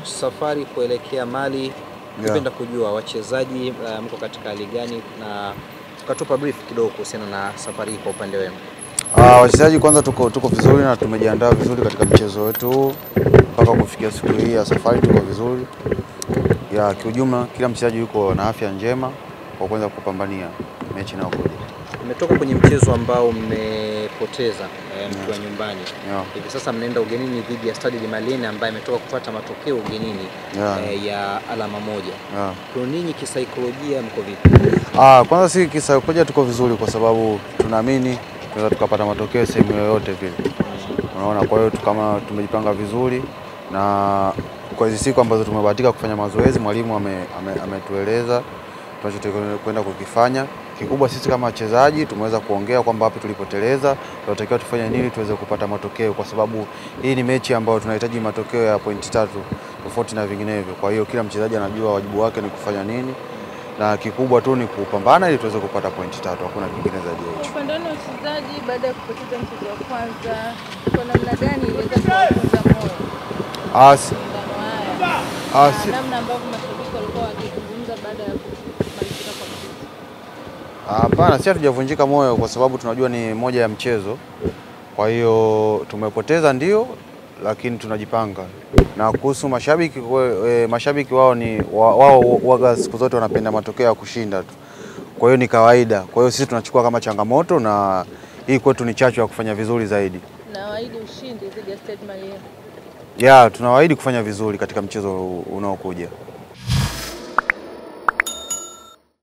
safari kuelekea Mali, napenda kujua wachezaji mko katika hali gani, na tukatupa brief kidogo kuhusiana na safari hii kwa upande wenu. Wachezaji kwanza tuko vizuri na tumejiandaa vizuri katika mchezo wetu mpaka kufikia siku hii ya safari, tuko vizuri. Kiujumla kila mchezaji yuko na afya njema kwa kuanza kupambania mechi inayokuja. Mmetoka kwenye mchezo ambao mmepoteza mkiwa nyumbani. Hivi sasa mnaenda ugenini dhidi ya Stade Malien ambaye ametoka kupata matokeo ugenini ya alama moja. Kwa ninyi kisaikolojia mko vipi? Kwanza si kisaikolojia tuko vizuri kwa sababu tunaamini tunaweza tukapata matokeo sehemu yoyote vile. Unaona, kwa hiyo kama tumejipanga vizuri na kwa hizo siku ambazo tumebahatika kufanya mazoezi, mwalimu ametueleza tunachokwenda kukifanya. Kikubwa sisi kama wachezaji tumeweza kuongea kwamba wapi tulipoteleza, tunatakiwa tufanye nini tuweze kupata matokeo, kwa sababu hii ni mechi ambayo tunahitaji matokeo ya pointi 3 tofauti na vinginevyo. Kwa hiyo kila mchezaji anajua wajibu wake ni kufanya nini, na kikubwa tu ni kupambana ili tuweze kupata pointi 3, hakuna kingine zaidi ya hicho. Upande wa wachezaji baada ya kupoteza mchezo wa kwanza, kwa namna gani iliweza kuwafunza moyo? Namna ambavyo mashabiki walikuwa wakizungumza baada ya kumalizika kwa mchezo. Hapana, sisi hatujavunjika moyo kwa sababu tunajua ni moja ya mchezo. Kwa hiyo tumepoteza ndio, lakini tunajipanga. Na kuhusu mashabiki wao siku zote wanapenda matokeo ya kushinda tu. Kwa hiyo ni kawaida. Kwa hiyo sisi tunachukua kama changamoto, na hii kwetu ni chachu ya kufanya vizuri zaidi. Nawaahidi ushindi dhidi ya Stade Malien. Tunawaahidi kufanya vizuri katika mchezo unaokuja.